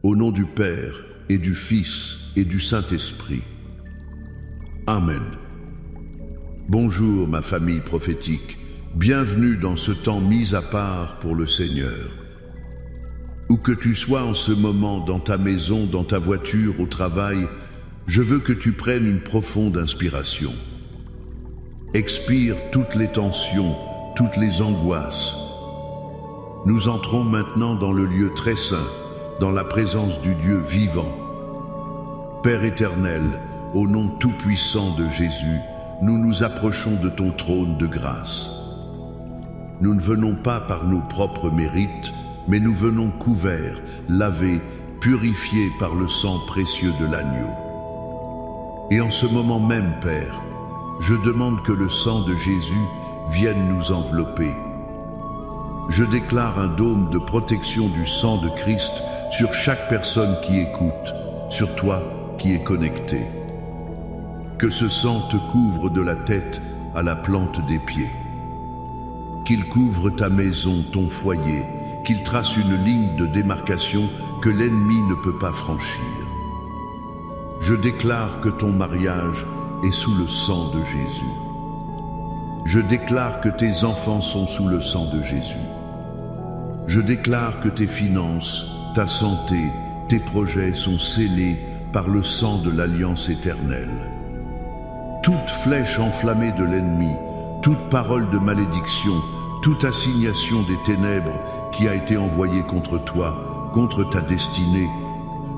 Au nom du Père, et du Fils, et du Saint-Esprit. Amen. Bonjour ma famille prophétique, bienvenue dans ce temps mis à part pour le Seigneur. Où que tu sois en ce moment, dans ta maison, dans ta voiture, au travail, je veux que tu prennes une profonde inspiration. Expire toutes les tensions, toutes les angoisses. Nous entrons maintenant dans le lieu très saint, dans la présence du Dieu vivant. Père éternel, au nom tout-puissant de Jésus, nous nous approchons de ton trône de grâce. Nous ne venons pas par nos propres mérites, mais nous venons couverts, lavés, purifiés par le sang précieux de l'agneau. Et en ce moment même, Père, je demande que le sang de Jésus vienne nous envelopper. Je déclare un dôme de protection du sang de Christ sur chaque personne qui écoute, sur toi qui es connecté. Que ce sang te couvre de la tête à la plante des pieds. Qu'il couvre ta maison, ton foyer, qu'il trace une ligne de démarcation que l'ennemi ne peut pas franchir. Je déclare que ton mariage est sous le sang de Jésus. Je déclare que tes enfants sont sous le sang de Jésus. Je déclare que tes finances, ta santé, tes projets sont scellés par le sang de l'alliance éternelle. Toute flèche enflammée de l'ennemi, toute parole de malédiction, toute assignation des ténèbres qui a été envoyée contre toi, contre ta destinée,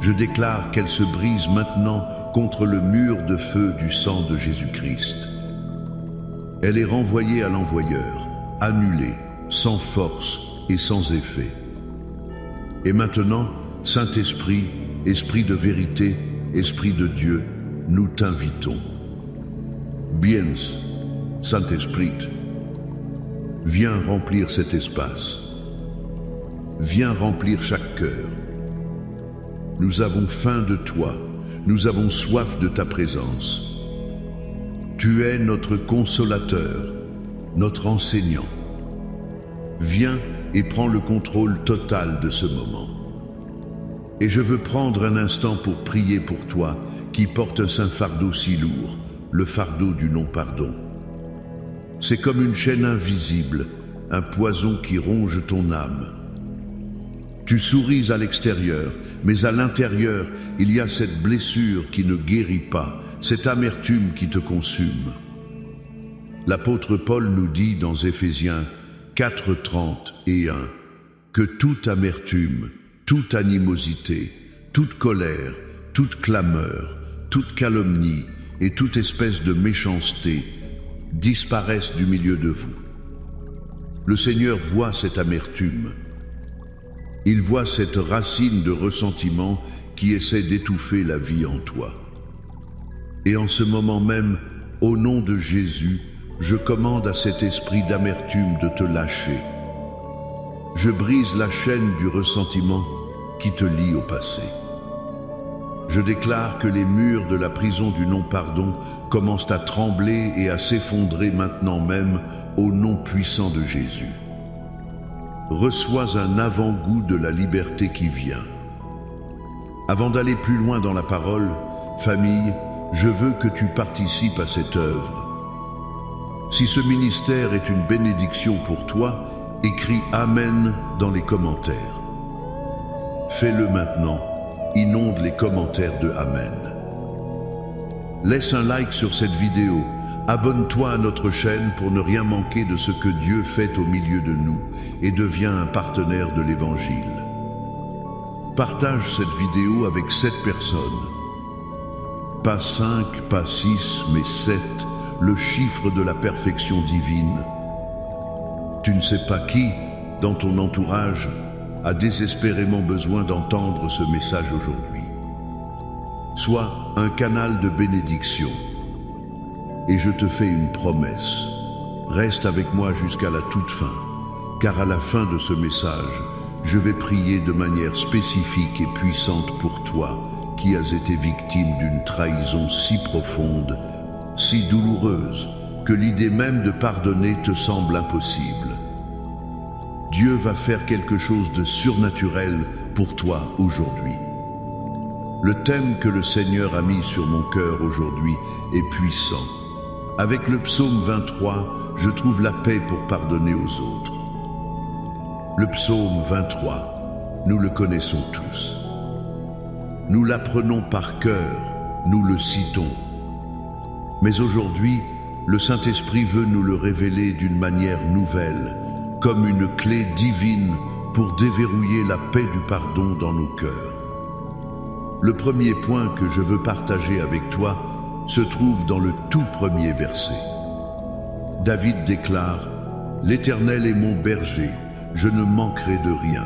je déclare qu'elle se brise maintenant contre le mur de feu du sang de Jésus-Christ. Elle est renvoyée à l'envoyeur, annulée, sans force et sans effet. Et maintenant, Saint-Esprit, Esprit de vérité, Esprit de Dieu, nous t'invitons. Viens, Saint-Esprit, viens remplir cet espace. Viens remplir chaque cœur. Nous avons faim de toi, nous avons soif de ta présence. Tu es notre consolateur, notre enseignant. Viens et prends le contrôle total de ce moment. Et je veux prendre un instant pour prier pour toi qui porte un saint fardeau si lourd, le fardeau du non-pardon. C'est comme une chaîne invisible, un poison qui ronge ton âme. Tu souris à l'extérieur, mais à l'intérieur, il y a cette blessure qui ne guérit pas, cette amertume qui te consume. L'apôtre Paul nous dit dans Éphésiens 4:30 que toute amertume, toute animosité, toute colère, toute clameur, toute calomnie et toute espèce de méchanceté disparaissent du milieu de vous. Le Seigneur voit cette amertume. Il voit cette racine de ressentiment qui essaie d'étouffer la vie en toi. Et en ce moment même, au nom de Jésus, je commande à cet esprit d'amertume de te lâcher. Je brise la chaîne du ressentiment qui te lie au passé. Je déclare que les murs de la prison du non-pardon commencent à trembler et à s'effondrer maintenant même au nom puissant de Jésus. Reçois un avant-goût de la liberté qui vient. Avant d'aller plus loin dans la parole, famille, je veux que tu participes à cette œuvre. Si ce ministère est une bénédiction pour toi, écris Amen dans les commentaires. Fais-le maintenant, inonde les commentaires de Amen. Laisse un like sur cette vidéo, abonne-toi à notre chaîne pour ne rien manquer de ce que Dieu fait au milieu de nous et deviens un partenaire de l'Évangile. Partage cette vidéo avec 7 personnes. Pas 5, pas 6, mais 7, le chiffre de la perfection divine. Tu ne sais pas qui, dans ton entourage, a désespérément besoin d'entendre ce message aujourd'hui. Sois un canal de bénédiction. Et je te fais une promesse. Reste avec moi jusqu'à la toute fin, car à la fin de ce message, je vais prier de manière spécifique et puissante pour toi, qui as été victime d'une trahison si profonde, si douloureuse, que l'idée même de pardonner te semble impossible. Dieu va faire quelque chose de surnaturel pour toi aujourd'hui. Le thème que le Seigneur a mis sur mon cœur aujourd'hui est puissant. Avec le psaume 23, je trouve la paix pour pardonner aux autres. Le psaume 23, nous le connaissons tous. Nous l'apprenons par cœur, nous le citons. Mais aujourd'hui, le Saint-Esprit veut nous le révéler d'une manière nouvelle, comme une clé divine pour déverrouiller la paix du pardon dans nos cœurs. Le premier point que je veux partager avec toi se trouve dans le tout premier verset. David déclare « L'Éternel est mon berger, je ne manquerai de rien ».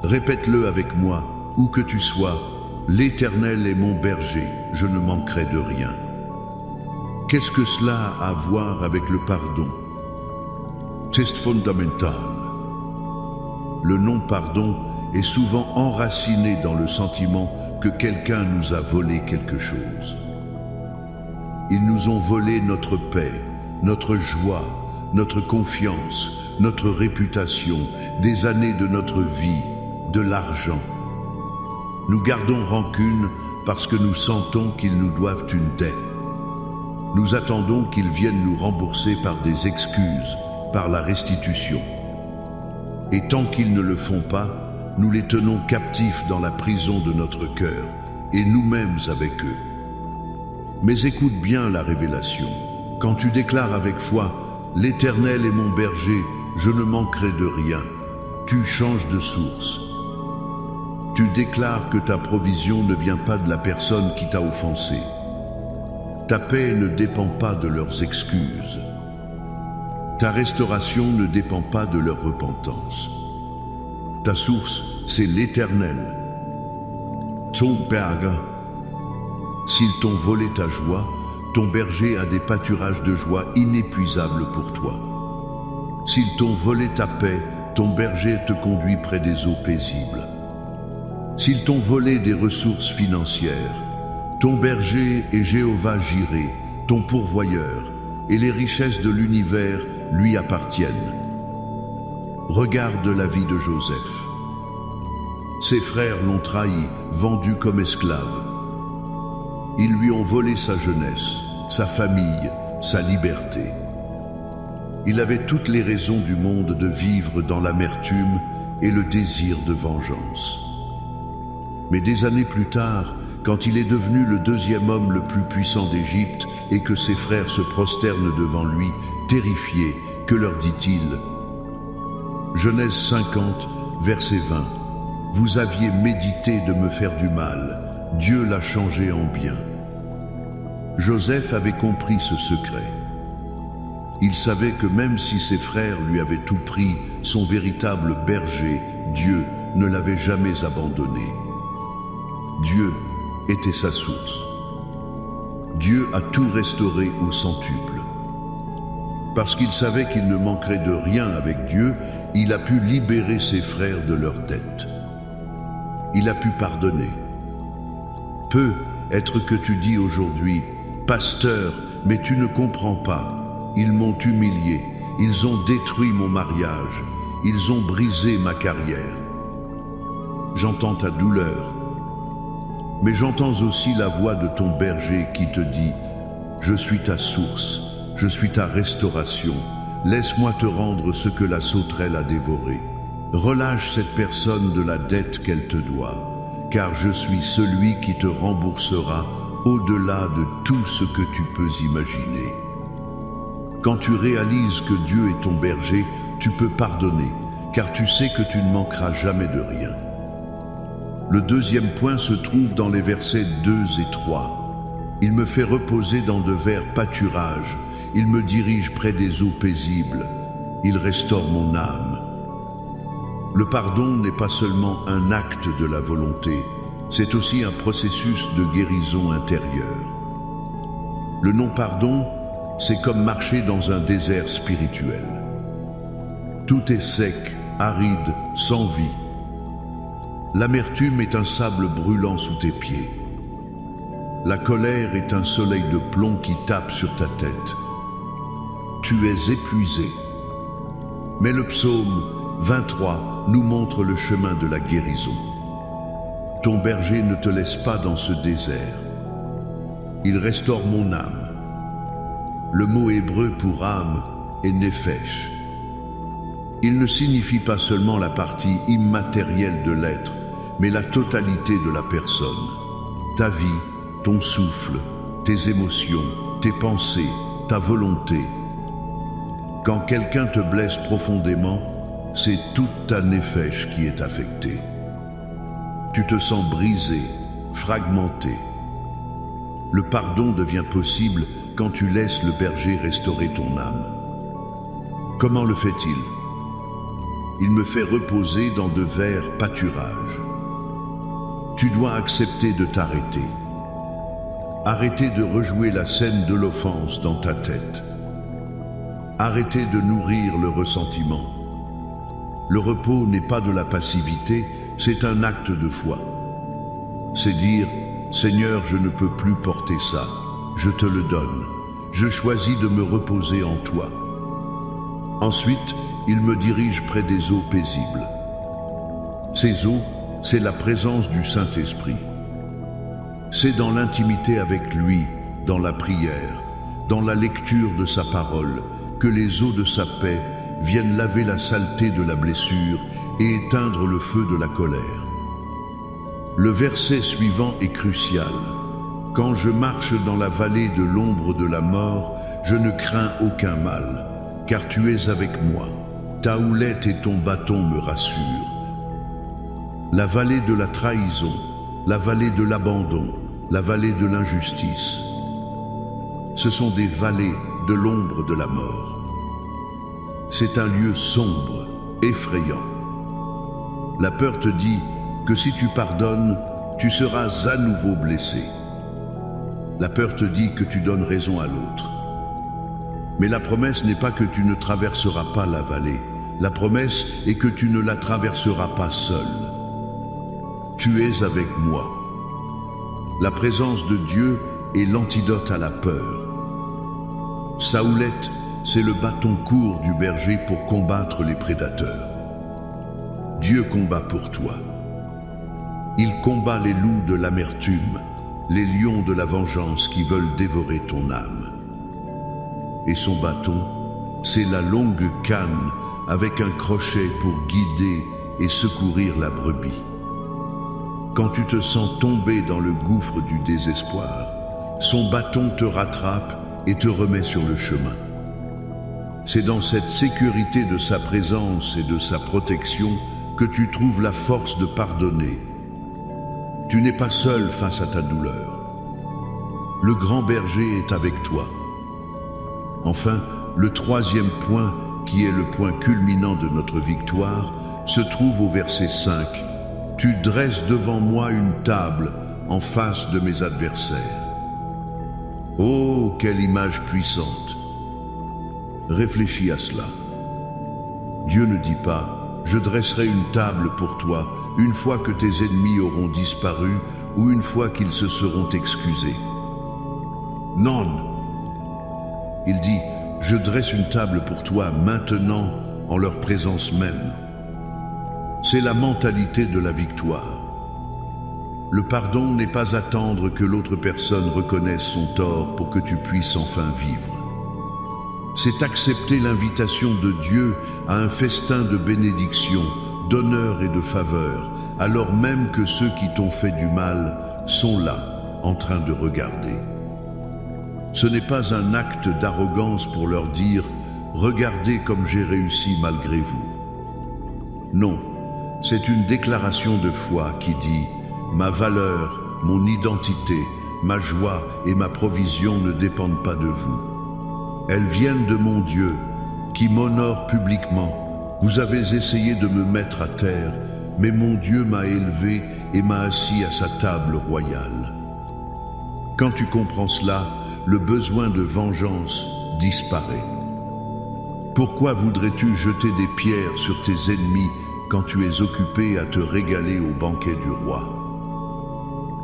Répète-le avec moi, où que tu sois, « L'Éternel est mon berger, je ne manquerai de rien ». Qu'est-ce que cela a à voir avec le pardon? C'est fondamental. Le non-pardon est souvent enraciné dans le sentiment que quelqu'un nous a volé quelque chose. Ils nous ont volé notre paix, notre joie, notre confiance, notre réputation, des années de notre vie, de l'argent. Nous gardons rancune parce que nous sentons qu'ils nous doivent une dette. Nous attendons qu'ils viennent nous rembourser par des excuses, par la restitution. Et tant qu'ils ne le font pas, nous les tenons captifs dans la prison de notre cœur, et nous-mêmes avec eux. Mais écoute bien la révélation. Quand tu déclares avec foi « L'Éternel est mon berger, je ne manquerai de rien », tu changes de source. Tu déclares que ta provision ne vient pas de la personne qui t'a offensé. Ta paix ne dépend pas de leurs excuses. Ta restauration ne dépend pas de leur repentance. Ta source, c'est l'Éternel. Ton berger. S'ils t'ont volé ta joie, ton berger a des pâturages de joie inépuisables pour toi. S'ils t'ont volé ta paix, ton berger te conduit près des eaux paisibles. S'ils t'ont volé des ressources financières, ton berger est Jéhovah Jireh, ton pourvoyeur, et les richesses de l'univers lui appartiennent. Regarde la vie de Joseph. Ses frères l'ont trahi, vendu comme esclave. Ils lui ont volé sa jeunesse, sa famille, sa liberté. Il avait toutes les raisons du monde de vivre dans l'amertume et le désir de vengeance. Mais des années plus tard, quand il est devenu le deuxième homme le plus puissant d'Égypte et que ses frères se prosternent devant lui, terrifiés, que leur dit-il? Genèse 50, verset 20. Vous aviez médité de me faire du mal, Dieu l'a changé en bien. Joseph avait compris ce secret. Il savait que même si ses frères lui avaient tout pris, son véritable berger, Dieu, ne l'avait jamais abandonné. Dieu était sa source. Dieu a tout restauré au centuple. Parce qu'il savait qu'il ne manquerait de rien avec Dieu, il a pu libérer ses frères de leurs dettes. Il a pu pardonner. Peut être que tu dis aujourd'hui, « Pasteur, mais tu ne comprends pas. Ils m'ont humilié, ils ont détruit mon mariage, ils ont brisé ma carrière. » J'entends ta douleur. Mais j'entends aussi la voix de ton berger qui te dit « Je suis ta source, je suis ta restauration, laisse-moi te rendre ce que la sauterelle a dévoré. Relâche cette personne de la dette qu'elle te doit, car je suis celui qui te remboursera au-delà de tout ce que tu peux imaginer. » Quand tu réalises que Dieu est ton berger, tu peux pardonner, car tu sais que tu ne manqueras jamais de rien. Le deuxième point se trouve dans les versets 2 et 3. Il me fait reposer dans de verts pâturages, il me dirige près des eaux paisibles, il restaure mon âme. Le pardon n'est pas seulement un acte de la volonté, c'est aussi un processus de guérison intérieure. Le non-pardon, c'est comme marcher dans un désert spirituel. Tout est sec, aride, sans vie. L'amertume est un sable brûlant sous tes pieds. La colère est un soleil de plomb qui tape sur ta tête. Tu es épuisé. Mais le psaume 23 nous montre le chemin de la guérison. Ton berger ne te laisse pas dans ce désert. Il restaure mon âme. Le mot hébreu pour âme est nefesh. Il ne signifie pas seulement la partie immatérielle de l'être, mais la totalité de la personne. Ta vie, ton souffle, tes émotions, tes pensées, ta volonté. Quand quelqu'un te blesse profondément, c'est toute ta nefesh qui est affectée. Tu te sens brisé, fragmenté. Le pardon devient possible quand tu laisses le berger restaurer ton âme. Comment le fait-il? Il me fait reposer dans de verts pâturages. Tu dois accepter de t'arrêter. Arrêter de rejouer la scène de l'offense dans ta tête. Arrêter de nourrir le ressentiment. Le repos n'est pas de la passivité, c'est un acte de foi. C'est dire, Seigneur, je ne peux plus porter ça, je te le donne. Je choisis de me reposer en toi. Ensuite, il me dirige près des eaux paisibles. Ces eaux, c'est la présence du Saint-Esprit. C'est dans l'intimité avec lui, dans la prière, dans la lecture de sa parole, que les eaux de sa paix viennent laver la saleté de la blessure et éteindre le feu de la colère. Le verset suivant est crucial. Quand je marche dans la vallée de l'ombre de la mort, je ne crains aucun mal, car tu es avec moi. Ta houlette et ton bâton me rassurent. La vallée de la trahison, la vallée de l'abandon, la vallée de l'injustice. Ce sont des vallées de l'ombre de la mort. C'est un lieu sombre, effrayant. La peur te dit que si tu pardonnes, tu seras à nouveau blessé. La peur te dit que tu donnes raison à l'autre. Mais la promesse n'est pas que tu ne traverseras pas la vallée. La promesse est que tu ne la traverseras pas seul. Tu es avec moi. La présence de Dieu est l'antidote à la peur. Sa houlette, c'est le bâton court du berger pour combattre les prédateurs. Dieu combat pour toi. Il combat les loups de l'amertume, les lions de la vengeance qui veulent dévorer ton âme. Et son bâton, c'est la longue canne avec un crochet pour guider et secourir la brebis. Quand tu te sens tomber dans le gouffre du désespoir, son bâton te rattrape et te remet sur le chemin. C'est dans cette sécurité de sa présence et de sa protection que tu trouves la force de pardonner. Tu n'es pas seul face à ta douleur. Le grand berger est avec toi. Enfin, le troisième point, qui est le point culminant de notre victoire, se trouve au verset 5. Tu dresses devant moi une table en face de mes adversaires. Oh, quelle image puissante! Réfléchis à cela. Dieu ne dit pas « Je dresserai une table pour toi une fois que tes ennemis auront disparu ou une fois qu'ils se seront excusés. » Non. Il dit « Je dresse une table pour toi maintenant en leur présence même. » C'est la mentalité de la victoire. Le pardon n'est pas attendre que l'autre personne reconnaisse son tort pour que tu puisses enfin vivre. C'est accepter l'invitation de Dieu à un festin de bénédiction, d'honneur et de faveur, alors même que ceux qui t'ont fait du mal sont là, en train de regarder. Ce n'est pas un acte d'arrogance pour leur dire « Regardez comme j'ai réussi malgré vous ». Non, c'est une déclaration de foi qui dit « Ma valeur, mon identité, ma joie et ma provision ne dépendent pas de vous. Elles viennent de mon Dieu, qui m'honore publiquement. Vous avez essayé de me mettre à terre, mais mon Dieu m'a élevé et m'a assis à sa table royale. » Quand tu comprends cela, le besoin de vengeance disparaît. Pourquoi voudrais-tu jeter des pierres sur tes ennemis quand tu es occupé à te régaler au banquet du roi?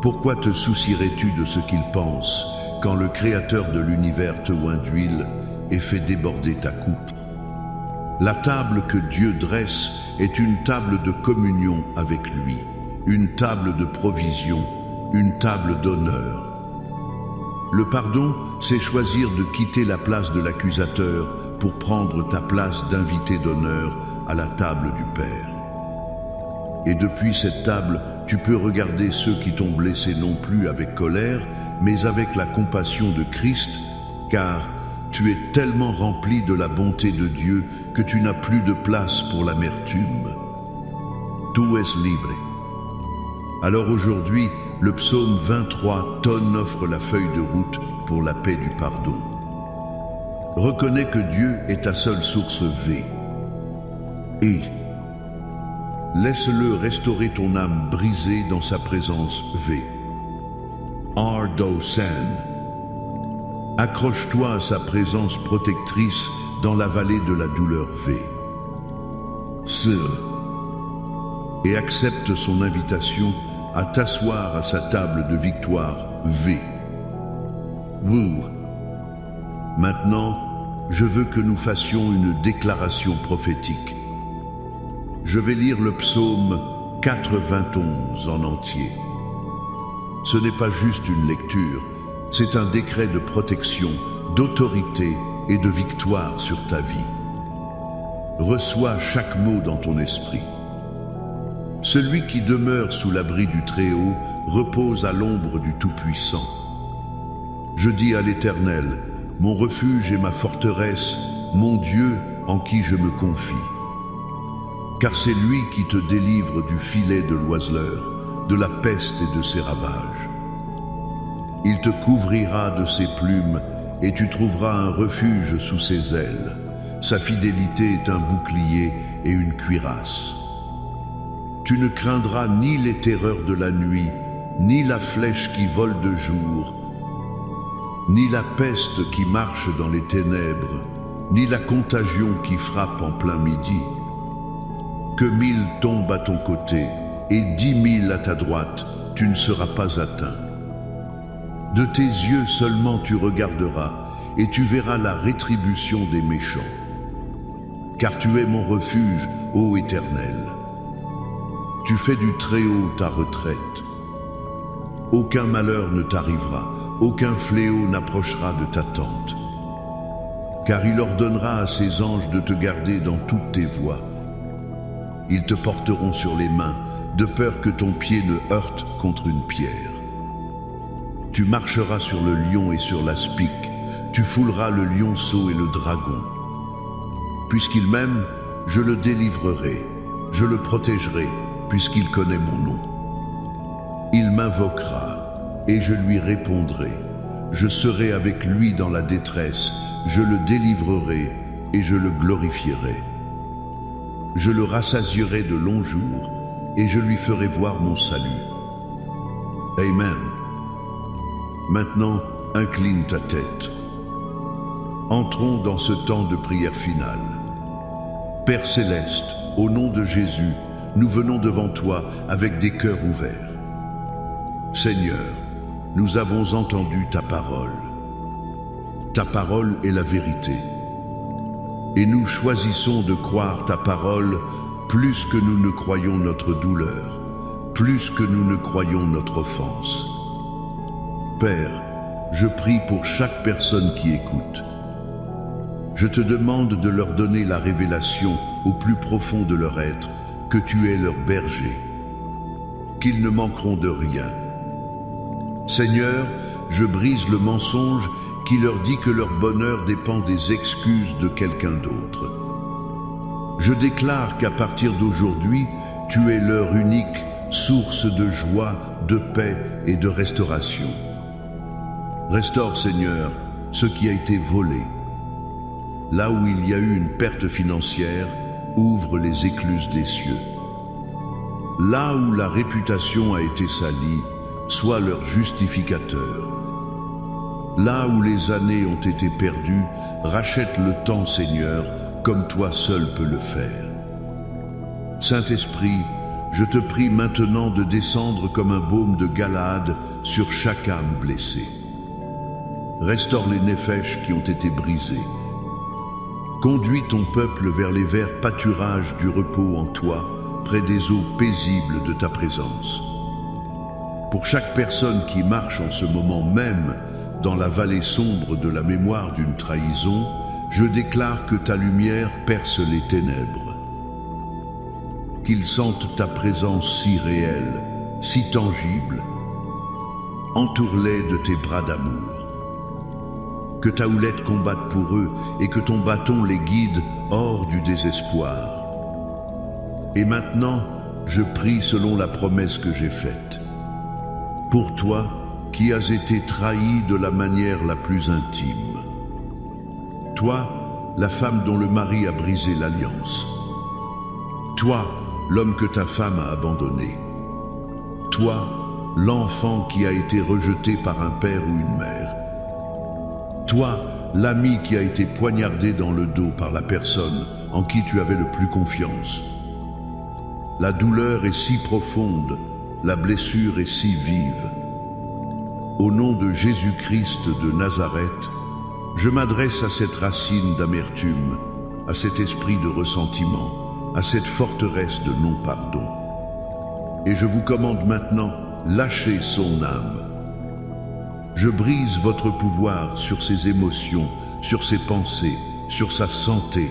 Pourquoi te soucierais-tu de ce qu'ils pensent quand le Créateur de l'univers te oint d'huile et fait déborder ta coupe? La table que Dieu dresse est une table de communion avec lui. une table de provision, une table d'honneur. Le pardon, c'est choisir de quitter la place de l'accusateur pour prendre ta place d'invité d'honneur à la table du Père. Et depuis cette table, tu peux regarder ceux qui t'ont blessé non plus avec colère, mais avec la compassion de Christ, car tu es tellement rempli de la bonté de Dieu que tu n'as plus de place pour l'amertume. Tu es libre. Alors aujourd'hui, le psaume 23 t'offre la feuille de route pour la paix du pardon. Reconnais que Dieu est ta seule source V. Et laisse-le restaurer ton âme brisée dans sa présence V. Ardo San. Accroche-toi à sa présence protectrice dans la vallée de la douleur V. Se. Et accepte son invitation à t'asseoir à sa table de victoire V. Woo. Maintenant, je veux que nous fassions une déclaration prophétique. Je vais lire le psaume 91 en entier. Ce n'est pas juste une lecture, c'est un décret de protection, d'autorité et de victoire sur ta vie. Reçois chaque mot dans ton esprit. Celui qui demeure sous l'abri du Très-Haut repose à l'ombre du Tout-Puissant. Je dis à l'Éternel, mon refuge et ma forteresse, mon Dieu en qui je me confie. Car c'est lui qui te délivre du filet de l'oiseleur, de la peste et de ses ravages. Il te couvrira de ses plumes et tu trouveras un refuge sous ses ailes. Sa fidélité est un bouclier et une cuirasse. Tu ne craindras ni les terreurs de la nuit, ni la flèche qui vole de jour, ni la peste qui marche dans les ténèbres, ni la contagion qui frappe en plein midi. Que 1000 tombent à ton côté et 10 000 à ta droite, tu ne seras pas atteint. De tes yeux seulement tu regarderas et tu verras la rétribution des méchants. Car tu es mon refuge, ô Éternel. Tu fais du Très-Haut ta retraite. Aucun malheur ne t'arrivera, aucun fléau n'approchera de ta tente. Car il ordonnera à ses anges de te garder dans toutes tes voies. Ils te porteront sur les mains, de peur que ton pied ne heurte contre une pierre. Tu marcheras sur le lion et sur l'aspic, tu fouleras le lionceau et le dragon. Puisqu'il m'aime, je le délivrerai, je le protégerai, puisqu'il connaît mon nom. Il m'invoquera, et je lui répondrai. Je serai avec lui dans la détresse, je le délivrerai, et je le glorifierai. Je le rassasierai de longs jours, et je lui ferai voir mon salut. Amen. Maintenant, incline ta tête. Entrons dans ce temps de prière finale. Père céleste, au nom de Jésus, nous venons devant toi avec des cœurs ouverts. Seigneur, nous avons entendu ta parole. Ta parole est la vérité. Et nous choisissons de croire ta parole plus que nous ne croyons notre douleur, plus que nous ne croyons notre offense. Père, je prie pour chaque personne qui écoute. Je te demande de leur donner la révélation au plus profond de leur être, que tu es leur berger, qu'ils ne manqueront de rien. Seigneur, je brise le mensonge qui leur dit que leur bonheur dépend des excuses de quelqu'un d'autre. Je déclare qu'à partir d'aujourd'hui, tu es leur unique source de joie, de paix et de restauration. Restaure, Seigneur, ce qui a été volé. Là où il y a eu une perte financière, ouvre les écluses des cieux. Là où la réputation a été salie, sois leur justificateur. Là où les années ont été perdues, rachète le temps, Seigneur, comme toi seul peux le faire. Saint-Esprit, je te prie maintenant de descendre comme un baume de Galaad sur chaque âme blessée. Restaure les néphèches qui ont été brisées. Conduis ton peuple vers les verts pâturages du repos en toi, près des eaux paisibles de ta présence. Pour chaque personne qui marche en ce moment même dans la vallée sombre de la mémoire d'une trahison, je déclare que ta lumière perce les ténèbres. Qu'ils sentent ta présence si réelle, si tangible. Entoure-les de tes bras d'amour. Que ta houlette combatte pour eux et que ton bâton les guide hors du désespoir. Et maintenant, je prie selon la promesse que j'ai faite. Pour toi, qui as été trahi de la manière la plus intime. Toi, la femme dont le mari a brisé l'alliance. Toi, l'homme que ta femme a abandonné. Toi, l'enfant qui a été rejeté par un père ou une mère. Toi, l'ami qui a été poignardé dans le dos par la personne en qui tu avais le plus confiance. La douleur est si profonde, la blessure est si vive. Au nom de Jésus-Christ de Nazareth, je m'adresse à cette racine d'amertume, à cet esprit de ressentiment, à cette forteresse de non-pardon. Et je vous commande maintenant, lâchez son âme. Je brise votre pouvoir sur ses émotions, sur ses pensées, sur sa santé.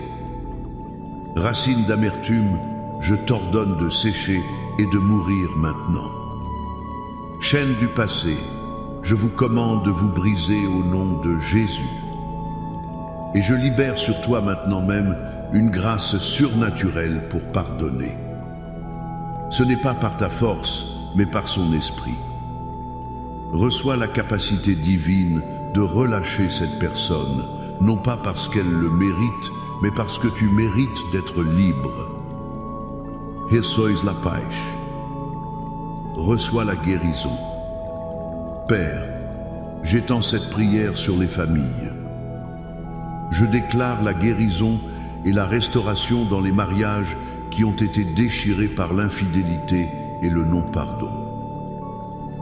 Racine d'amertume, je t'ordonne de sécher et de mourir maintenant. Chaîne du passé, je vous commande de vous briser au nom de Jésus. Et je libère sur toi maintenant même une grâce surnaturelle pour pardonner. Ce n'est pas par ta force, mais par son esprit. Reçois la capacité divine de relâcher cette personne, non pas parce qu'elle le mérite, mais parce que tu mérites d'être libre. Hier sois la paix. Reçois la guérison. Père, j'étends cette prière sur les familles. Je déclare la guérison et la restauration dans les mariages qui ont été déchirés par l'infidélité et le non-pardon.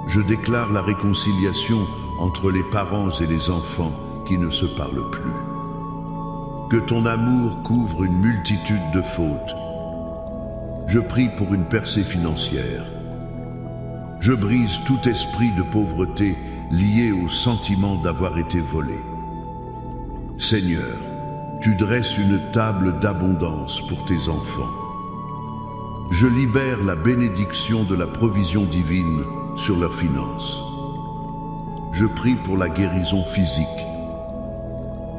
Je déclare la réconciliation entre les parents et les enfants qui ne se parlent plus. Que ton amour couvre une multitude de fautes. Je prie pour une percée financière. Je brise tout esprit de pauvreté lié au sentiment d'avoir été volé. Seigneur, tu dresses une table d'abondance pour tes enfants. Je libère la bénédiction de la provision divine sur leurs finances. Je prie pour la guérison physique.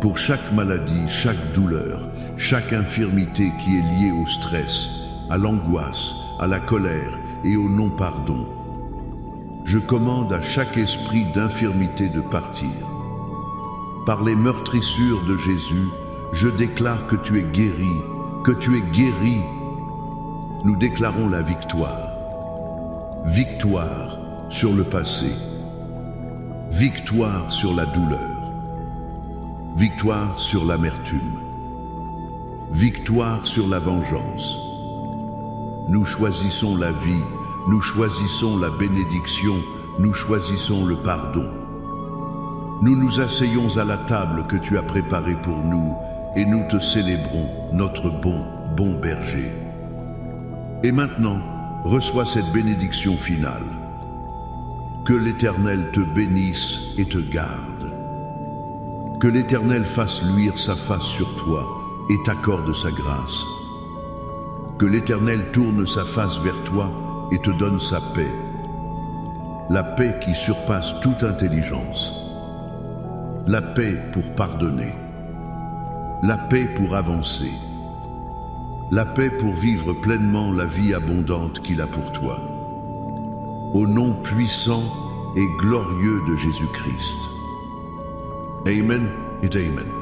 Pour chaque maladie, chaque douleur, chaque infirmité qui est liée au stress, à l'angoisse, à la colère et au non-pardon. Je commande à chaque esprit d'infirmité de partir. Par les meurtrissures de Jésus, je déclare que tu es guéri, que tu es guéri. Nous déclarons la victoire. Victoire sur le passé. Victoire sur la douleur. Victoire sur l'amertume. Victoire sur la vengeance. Nous choisissons la vie, nous choisissons la bénédiction, nous choisissons le pardon. Nous nous asseyons à la table que tu as préparée pour nous et nous te célébrons, notre bon berger. Et maintenant, reçois cette bénédiction finale. Que l'Éternel te bénisse et te garde. Que l'Éternel fasse luire sa face sur toi et t'accorde sa grâce. Que l'Éternel tourne sa face vers toi et te donne sa paix. La paix qui surpasse toute intelligence. La paix pour pardonner. La paix pour avancer. La paix pour vivre pleinement la vie abondante qu'il a pour toi. Au nom puissant et glorieux de Jésus-Christ. Amen et Amen.